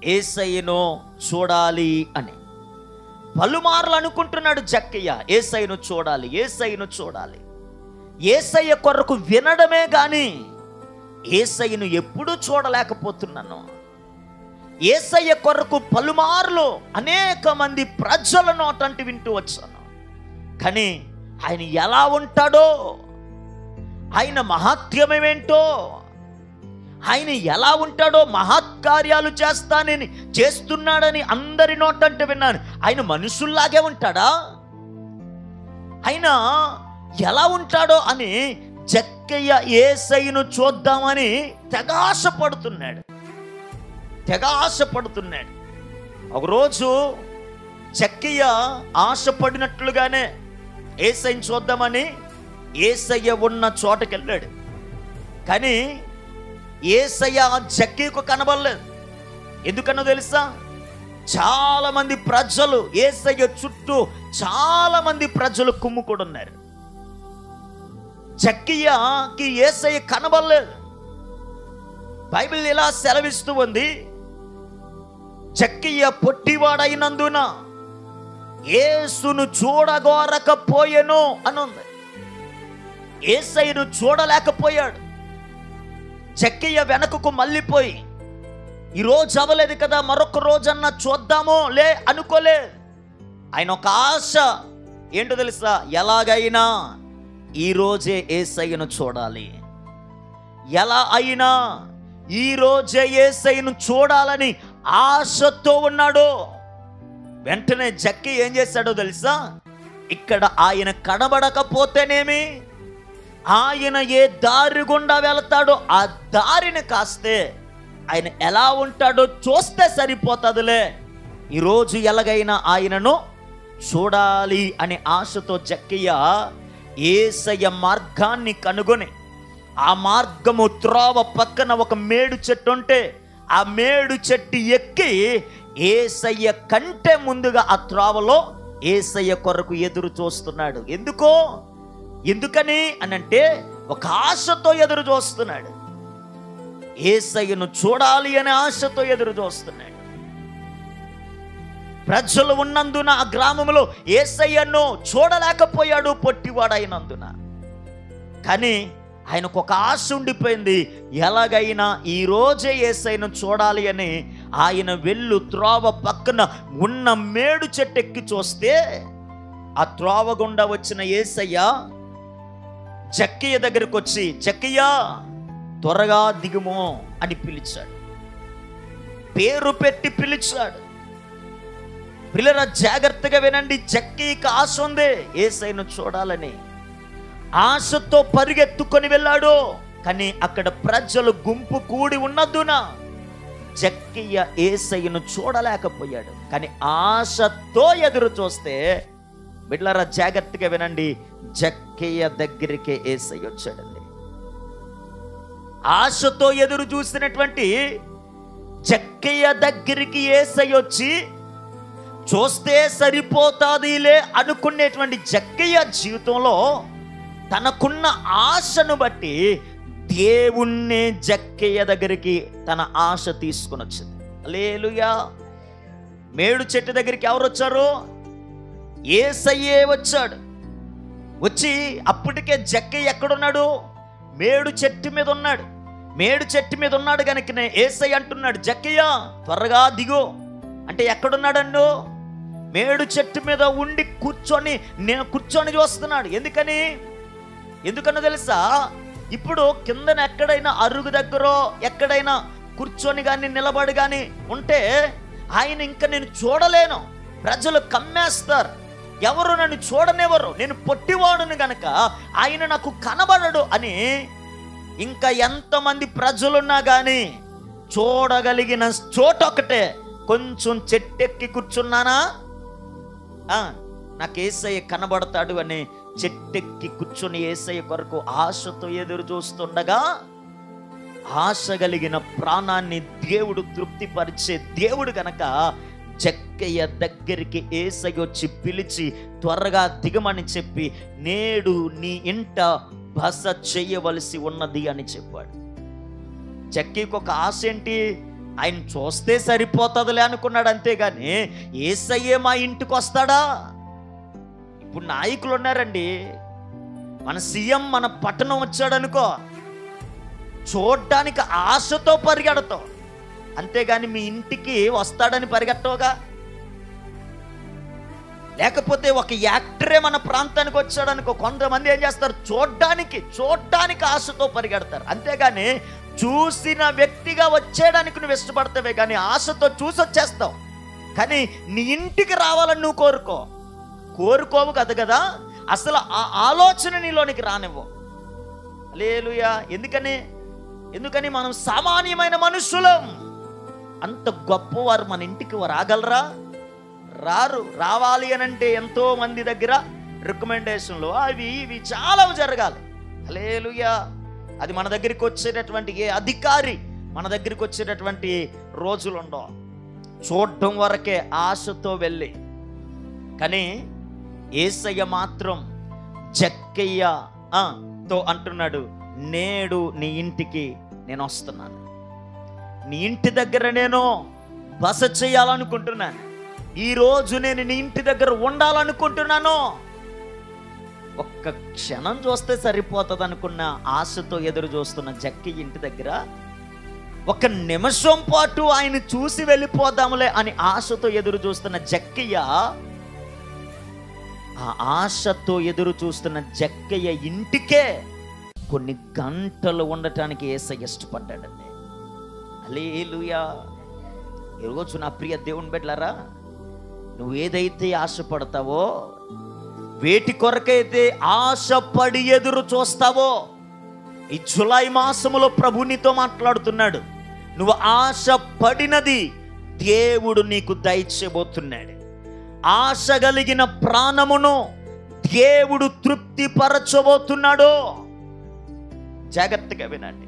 యేసయ్యను చూడాలి అని పలుమార్లు అనుకుంటున్నాడు జక్కయ్య. యేసయ్యను చూడాలి, యేసయ్యను చూడాలి. యేసయ్య కొరకు వినడమే గాని యేసయ్యను ఎప్పుడూ చూడలేకపోతున్నాను. యేసయ్య కొరకు పలుమార్లు అనేక మంది ప్రజల నోటంటి వింటూ వచ్చాను. కానీ ఆయన ఎలా ఉంటాడో, ఆయన మహాత్మ్యమేంటో, ఆయన ఎలా ఉంటాడో, మహత్కార్యాలు చేస్తున్నాడని అందరి నోటంటే విన్నాను. ఆయన మనుషుల్లాగే ఉంటాడా, ఆయన ఎలా ఉంటాడో అని జక్కయ్య యేసయ్యను చూద్దామని తెగ ఆశపడుతున్నాడు. ఒకరోజు జక్కయ్య ఆశపడినట్లుగానే యేసయ్యను చూద్దామని యేసయ్య ఉన్న చోటకి వెళ్ళాడు. కానీ యేసయ్య జక్కయ్యకు కనబడలేదు. ఎందుకనో తెలుసా? చాలా మంది ప్రజలు, యేసయ్య చుట్టూ చాలా మంది ప్రజలు కుమ్ముకొని ఉన్నారు. జక్కయ్యకి యేసయ్య కనబడలేదు. బైబిల్ ఇలా సెలవిస్తూ ఉంది, జక్కయ్య పొట్టివాడైనందున యేసును చూడగోరకపోయెను అని ఉంది. యేసయ్యను చూడలేకపోయాడు. జక్కయ్య వెనకకు మళ్ళీపోయి, ఈరోజు అవ్వలేదు కదా, మరొక రోజన్నా చూద్దామో లే అనుకోలే. ఆయన ఒక ఆశ ఏంటో తెలుసా? ఎలాగైనా ఈరోజే యేసయ్యను చూడాలి, ఎలా అయినా ఈరోజే యేసయ్యను చూడాలని ఆశతో ఉన్నాడు. వెంటనే జక్కయ్య ఏం చేశాడో తెలుసా? ఇక్కడ ఆయన కనబడకపోతేనేమి, ఆయన ఏ దారి గుండా వెళతాడో ఆ దారిని కాస్తే ఆయన ఎలా ఉంటాడో చూస్తే సరిపోతుందిలే, ఈరోజు ఎలాగైనా ఆయనను చూడాలి అనే ఆశతో జక్కయ్య యేసయ్య మార్గాన్ని కనుగొని, ఆ మార్గము త్రోవ పక్కన ఒక మేడు చెట్టు ఉంటే ఆ మేడు చెట్టు ఎక్కి యేసయ్య కంటే ముందుగా ఆ త్రోవలో యేసయ్య కొరకు ఎదురు చూస్తున్నాడు. ఎందుకని అనంటే ఒక ఆశతో ఎదురు చూస్తున్నాడు. యేసయ్యను చూడాలి అనే ఆశతో ఎదురు చూస్తున్నాడు. ప్రజలు ఉన్నందున ఆ గ్రామంలో యేసయ్యను చూడలేకపోయాడు పొట్టివాడైనందున. కానీ ఆయనకు ఒక ఆశ ఉండిపోయింది, ఎలాగైనా ఈ రోజే యేసయ్యను చూడాలి అని. ఆయన వెళ్ళు త్రోవ పక్కన ఉన్న మేడు చెట్టు ఎక్కి చూస్తే ఆ త్రోవ గుండా వచ్చిన యేసయ్య జక్కయ్య దగ్గరకు వచ్చి, జక్కయ్య త్వరగా దిగుమో అని పిలిచాడు. పేరు పెట్టి పిలిచాడు. పిల్లల జాగ్రత్తగా వినండి, జక్కయ్యకి ఆశ ఉంది యేసయ్యను చూడాలని. ఆశతో పరిగెత్తుకొని వెళ్ళాడు. కానీ అక్కడ ప్రజలు గుంపు కూడి ఉన్నందున జక్కయ్య యేసయ్యను చూడలేకపోయాడు. కానీ ఆశతో ఎదురు చూస్తే, బిడ్డలారా జాగ్రత్తగా వినండి, జక్కయ్య దగ్గరికి యేసయ్య వచ్చాడండి. ఆశతో ఎదురు చూసినటువంటి జక్కయ్య దగ్గరికి యేసయ్య వచ్చి చూస్తే సరిపోతాదిలే అనుకునేటువంటి జక్కయ్య జీవితంలో తనకున్న ఆశను బట్టి దేవుణ్ణి జక్కయ్య దగ్గరికి తన ఆశ తీసుకుని వచ్చింది. హల్లెలూయా. మేడు చెట్టు దగ్గరికి ఎవరు వచ్చారు? యేసయ్యే వచ్చాడు. వచ్చి అప్పటికే జక్కయ్య ఎక్కడున్నాడు? మేడు చెట్టు మీద ఉన్నాడు. మేడు చెట్టు మీద ఉన్నాడు కనుకనే యేసయ్య అంటున్నాడు, జక్కయ్య త్వరగా దిగు అంటే ఎక్కడున్నాడండు? మేడు చెట్టు మీద ఉండి కూర్చొని చూస్తున్నాడు. ఎందుకనో తెలుసా? ఇప్పుడు కిందన ఎక్కడైనా అరుగు దగ్గర ఎక్కడైనా కూర్చొని కానీ నిలబడి కానీ ఉంటే ఆయన ఇంకా నేను చూడలేను, ప్రజలు కమ్మేస్తారు, ఎవరు నన్ను చూడనివ్వరు, నేను పొట్టివాడును గనక ఆయన నాకు కనబడడు అని ఇంకా ఎంతమంది ప్రజలున్నా కానీ చూడగలిగిన చోట ఒకటే, కొంచెం చెట్టెక్కి కూర్చున్నానా నాకు యేసయ్య కనబడతాడు అని చెట్టెక్కి కూర్చొని యేసయ్య కొరకు ఆశతో ఎదురు చూస్తుండగా, ఆశ కలిగిన ప్రాణాన్ని దేవుడు తృప్తిపరిచే దేవుడు గనక జక్కయ్య దగ్గరికి యేసయ్య వచ్చి పిలిచి త్వరగా దిగమని చెప్పి, నేడు నీ ఇంట బస చేయవలసి ఉన్నది అని చెప్పాడు. జక్కయ్యకు ఒక ఆశ ఏంటి? ఆయన చూస్తే సరిపోతుందిలే అనుకున్నాడు, అంతేగాని యేసయ్యే మా ఇంటికి వస్తాడా? ఇప్పుడు నాయకులు ఉన్నారండి, మన సీఎం మన పట్టణం వచ్చాడనుకో, చూడ్డానికి ఆశతో పరిగెడతాం, అంతేగాని మీ ఇంటికి వస్తాడని పరిగెట్టవుగా. లేకపోతే ఒక యాక్టరే మన ప్రాంతానికి వచ్చాడనుకో, కొంతమంది ఏం చేస్తారు, చూడ్డానికి ఆశతో పరిగెడతారు, అంతేగాని చూసిన వ్యక్తిగా వచ్చేయడానికి నువ్వు ఇష్టపడతావే కానీ ఆశతో చూసి వచ్చేస్తావు. కానీ నీ ఇంటికి రావాలని నువ్వు కోరుకోవు కదా, అసలు ఆ ఆలోచన నీలోనికి రానివ్వు. హల్లెలూయా. ఎందుకని మనం సామాన్యమైన మనుషులం. అంత గొప్పవారు మన ఇంటికి రాగలరా? రారు. రావాలి అని అంటే ఎంతో మంది దగ్గర రికమెండేషన్లు అవి ఇవి చాలా జరగాలి. హల్లెలూయా. అది మన దగ్గరికి వచ్చేటటువంటి ఏ అధికారి మన దగ్గరికి వచ్చేటటువంటి రోజులు ఉండవు, చూడటం వరకే ఆశతో వెళ్ళి. కానీ యేసయ్య మాత్రం జక్కయ్యతో అంటున్నాడు, నేడు నీ ఇంటికి నేను వస్తున్నాను, నీ ఇంటి దగ్గర నేను బస చేయాలనుకుంటున్నాను, ఈరోజు నేను నీ ఇంటి దగ్గర ఉండాలనుకుంటున్నాను. ఒక్క క్షణం చూస్తే సరిపోతుంది అనుకున్న ఆశతో ఎదురు చూస్తున్న జక్కయ్య ఇంటి దగ్గర ఒక నిమిషం పాటు ఆయన చూసి వెళ్ళిపోదాములే అని ఆశతో ఎదురు చూస్తున్న జక్కయ్య, ఆ ఆశతో ఎదురు చూస్తున్న జక్కయ్య ఇంటికే కొన్ని గంటలు ఉండటానికి యేసయ్య ఇష్టపడ్డాడండి. హల్లెలూయా. ఈరోజు నా ప్రియ దేవుని బిడ్డలారా, నువ్వు ఏదైతే ఆశపడతావో, వేటి కొరకైతే ఆశపడి ఎదురు చూస్తావో, ఈ జులై మాసములో ప్రభు నీతో మాట్లాడుతున్నాడు. నువ్వు ఆశపడినది దేవుడు నీకు దయచేయబోతున్నాడు. ఆశ కలిగిన ప్రాణమును దేవుడు తృప్తిపరచబోతున్నాడు. జాగ్రత్తగా వినండి.